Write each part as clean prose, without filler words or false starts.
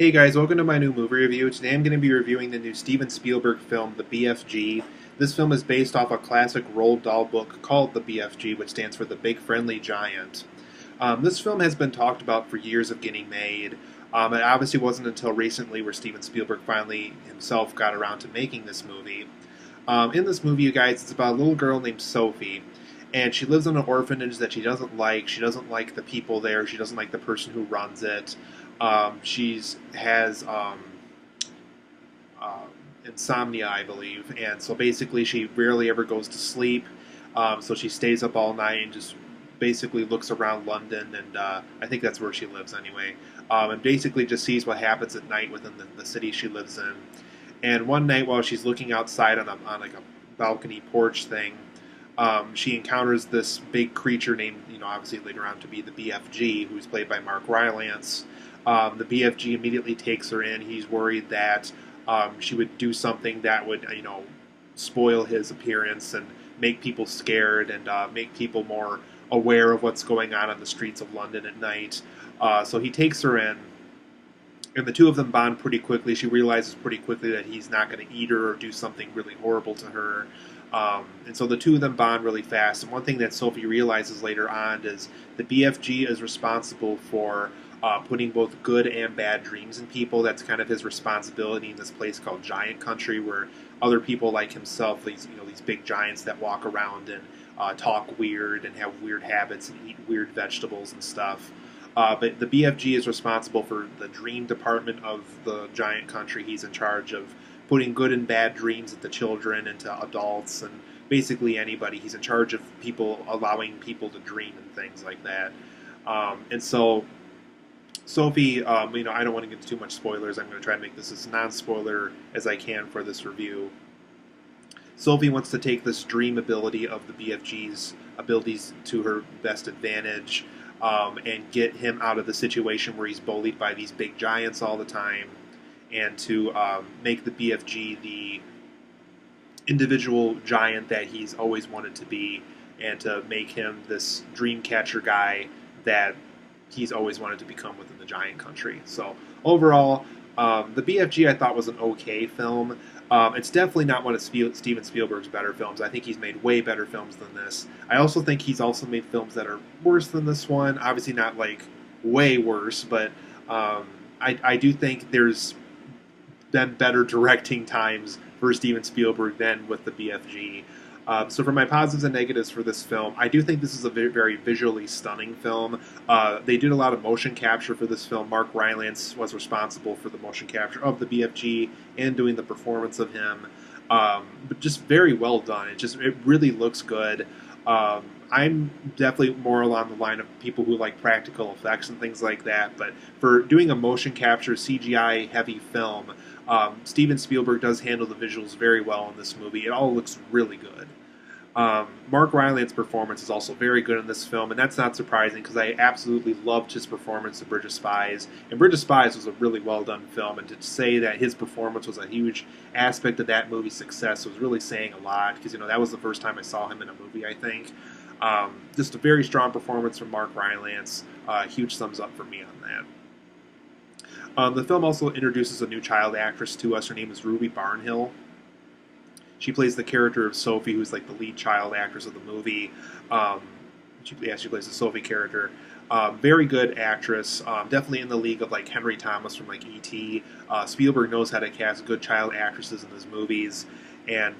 Hey guys, welcome to my new movie review. Today I'm going to be reviewing the new Steven Spielberg film, The BFG. This film is based off a classic Roald Dahl book called The BFG, which stands for The Big Friendly Giant. This film has been talked about for years of getting made. It obviously wasn't until recently where Steven Spielberg finally himself got around to making this movie. In this movie, you guys, it's about a little girl named Sophie, and she lives in an orphanage that she doesn't like. She doesn't like the people there. She doesn't like the person who runs it. She's has uh, insomnia, I believe, and so basically she rarely ever goes to sleep. So she stays up all night and just basically looks around London, and I think that's where she lives anyway. And basically just sees what happens at night within the city she lives in. And one night, while she's looking outside on like a balcony porch thing, she encounters this big creature named, obviously later on to be the BFG, who's played by Mark Rylance. The BFG immediately takes her in. He's worried that she would do something that would, spoil his appearance and make people scared and make people more aware of what's going on the streets of London at night. So he takes her in, and the two of them bond pretty quickly. She realizes pretty quickly that he's not going to eat her or do something really horrible to her. And so the two of them bond really fast. And one thing that Sophie realizes later on is the BFG is responsible for putting both good and bad dreams in people. That's kind of his responsibility in this place called Giant Country, where other people like himself, these big giants that walk around and talk weird and have weird habits and eat weird vegetables and stuff. But the BFG is responsible for the dream department of the Giant Country. He's in charge of putting good and bad dreams into children, into adults, and basically anybody. He's in charge of people, allowing people to dream and things like that. And so Sophie, I don't want to get into too much spoilers. I'm going to try to make this as non-spoiler as I can for this review. Sophie wants to take this dream ability of the BFG's abilities to her best advantage, and get him out of the situation where he's bullied by these big giants all the time, and to make the BFG the individual giant that he's always wanted to be, and to make him this dream catcher guy that he's always wanted to become within the Giant Country. So overall, the BFG I thought was an okay film. It's definitely not one of Steven Spielberg's better films. I think he's made way better films than this. I also think he's also made films that are worse than this one. Obviously not like way worse, but I do think there's been better directing times for Steven Spielberg than with the BFG. So for my positives and negatives for this film, I do think this is a very, very visually stunning film. They did a lot of motion capture for this film. Mark Rylance was responsible for the motion capture of the BFG and doing the performance of him. But just very well done. It really looks good. I'm definitely more along the line of people who like practical effects and things like that. But for doing a motion capture, CGI heavy film, Steven Spielberg does handle the visuals very well in this movie. It all looks really good. Mark Rylance's performance is also very good in this film, and that's not surprising because I absolutely loved his performance in Bridge of Spies. And Bridge of Spies was a really well done film, and to say that his performance was a huge aspect of that movie's success was really saying a lot, because that was the first time I saw him in a movie, I think. Just a very strong performance from Mark Rylance. Huge thumbs up for me on that. The film also introduces a new child actress to us. Her name is Ruby Barnhill. She plays the character of Sophie, who's like the lead child actress of the movie. She plays the Sophie character. Very good actress. Definitely in the league of like Henry Thomas from like E.T. Spielberg knows how to cast good child actresses in his movies, and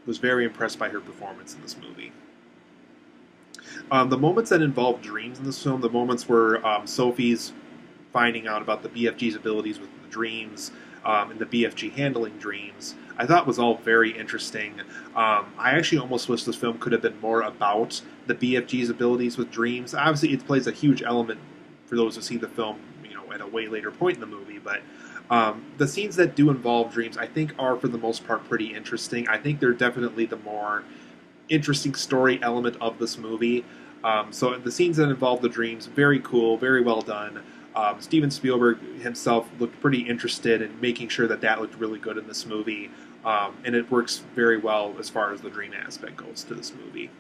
was very impressed by her performance in this movie. The moments that involve dreams in this film, the moments where Sophie's finding out about the BFG's abilities with the dreams, and the BFG handling dreams, I thought was all very interesting. I actually almost wish this film could have been more about the BFG's abilities with dreams. Obviously, it plays a huge element for those who see the film, at a way later point in the movie. But the scenes that do involve dreams, I think, are for the most part pretty interesting. I think they're definitely the more interesting story element of this movie. So the scenes that involve the dreams, very cool, very well done. Steven Spielberg himself looked pretty interested in making sure that looked really good in this movie, and it works very well as far as the dream aspect goes to this movie.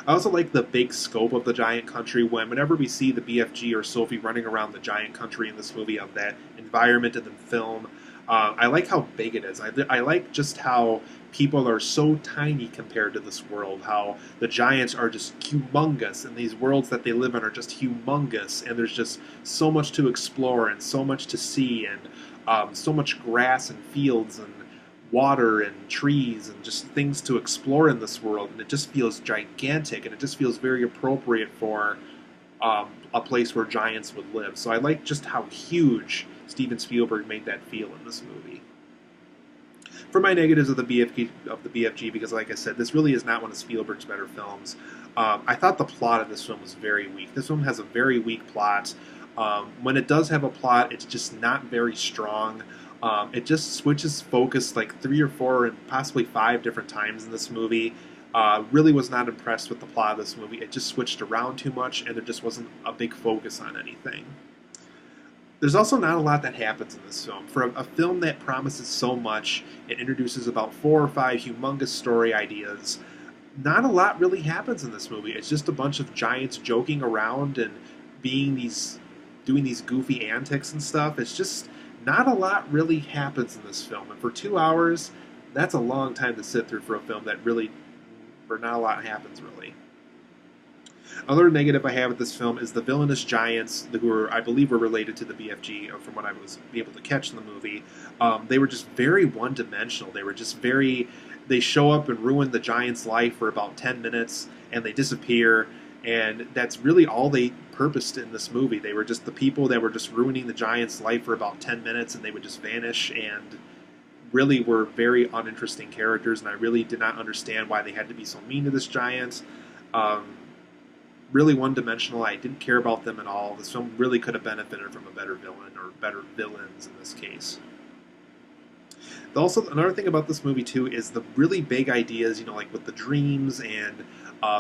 I also like the big scope of the giant country. Whenever we see the BFG or Sophie running around the giant country in this movie, of that environment in the film, I like how big it is. I like just how people are so tiny compared to this world. How the giants are just humongous, and these worlds that they live in are just humongous. And there's just so much to explore and so much to see, and so much grass and fields and water and trees and just things to explore in this world, and it just feels gigantic, and it just feels very appropriate for a place where giants would live. So I like just how huge Steven Spielberg made that feel in this movie. For my negatives of the BFG, because like I said, this really is not one of Spielberg's better films. I thought the plot of this film was very weak. This film has a very weak plot. When it does have a plot, it's just not very strong. It just switches focus like 3 or 4 and possibly 5 different times in this movie. Really was not impressed with the plot of this movie. It just switched around too much, and there just wasn't a big focus on anything. There's also not a lot that happens in this film. For a film that promises so much, it introduces about 4 or 5 humongous story ideas. Not a lot really happens in this movie. It's just a bunch of giants joking around and doing these goofy antics and stuff. It's just not a lot really happens in this film. And for 2 hours, that's a long time to sit through for a film that really, where not a lot happens really. Another negative I have with this film is the villainous giants, who I believe were related to the BFG, from what I was able to catch in the movie. They were just very one-dimensional. They were just they show up and ruin the giant's life for about 10 minutes, and they disappear, and that's really all they purposed in this movie. They were just the people that were just ruining the giant's life for about 10 minutes, and they would just vanish, and really were very uninteresting characters, and I really did not understand why they had to be so mean to this giant. Really one-dimensional. I didn't care about them at all. This film really could have benefited from a better villain, or better villains in this case. Also, another thing about this movie too is the really big ideas, like with the dreams, and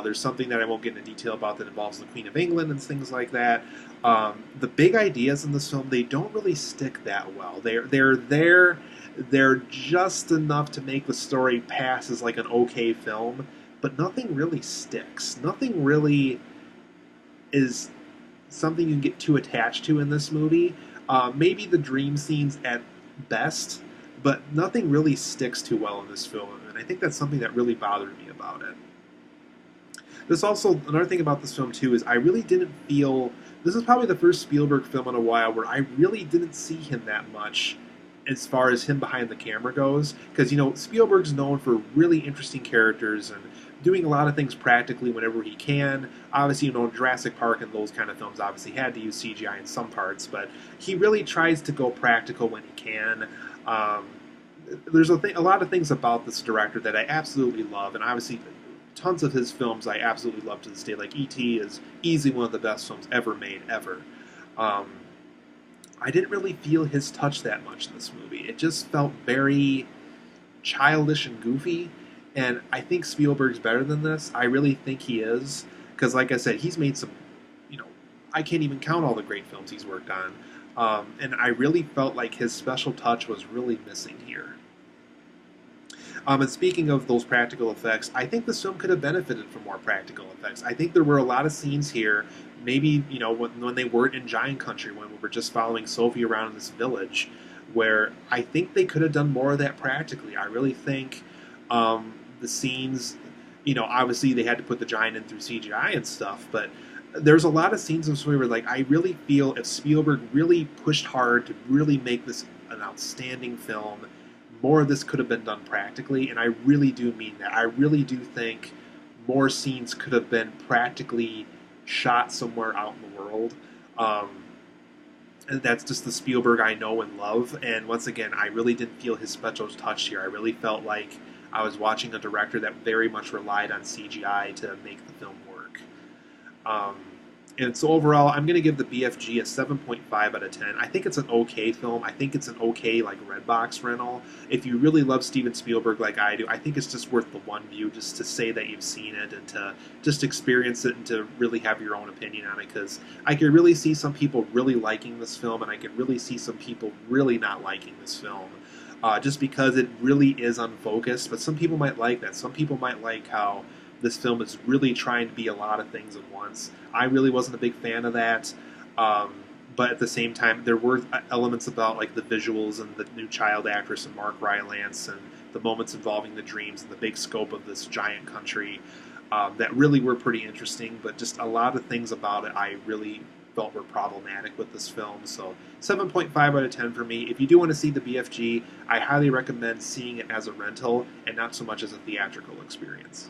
there's something that I won't get into detail about that involves the Queen of England and things like that. The big ideas in this film, they don't really stick that well. They're just enough to make the story pass as like an okay film, but nothing really sticks. Nothing really is something you can get too attached to in this movie. Maybe the dream scenes at best, but nothing really sticks too well in this film, and I think that's something that really bothered me about it. Another thing about this film too is I really didn't feel, this is probably the first Spielberg film in a while where I really didn't see him that much as far as him behind the camera goes, because Spielberg's known for really interesting characters and doing a lot of things practically whenever he can. Obviously, Jurassic Park and those kind of films obviously had to use CGI in some parts, but he really tries to go practical when he can. There's a lot of things about this director that I absolutely love, and obviously tons of his films I absolutely love to this day. Like E.T. is easily one of the best films ever made, ever. I didn't really feel his touch that much in this movie. It just felt very childish and goofy, and I think Spielberg's better than this. I really think he is, because like I said, he's made some, I can't even count all the great films he's worked on, and I really felt like his special touch was really missing here. And speaking of those practical effects, I think this film could have benefited from more practical effects. I think there were a lot of scenes here, maybe, when they weren't in Giant Country, when we were just following Sophie around in this village, where I think they could have done more of that practically. I really think the scenes, obviously they had to put the giant in through CGI and stuff, but there's a lot of scenes in this movie where, I really feel if Spielberg really pushed hard to really make this an outstanding film, more of this could have been done practically, and I really do mean that. I really do think more scenes could have been practically shot somewhere out in the world. And that's just the Spielberg I know and love, and once again, I really didn't feel his special touch here. I really felt like I was watching a director that very much relied on CGI to make the film work. And so overall, I'm going to give the BFG a 7.5 out of 10. I think it's an okay film. I think it's an okay, Redbox rental. If you really love Steven Spielberg like I do, I think it's just worth the one view just to say that you've seen it and to just experience it and to really have your own opinion on it, because I could really see some people really liking this film, and I could really see some people really not liking this film. Just because it really is unfocused, but some people might like that. Some people might like how this film is really trying to be a lot of things at once. I really wasn't a big fan of that. Um, but at the same time, there were elements about like the visuals and the new child actress and Mark Rylance and the moments involving the dreams and the big scope of this giant country that really were pretty interesting. But just a lot of things about it I really felt were problematic with this film. So 7.5 out of 10 for me. If you do want to see the BFG, I highly recommend seeing it as a rental and not so much as a theatrical experience.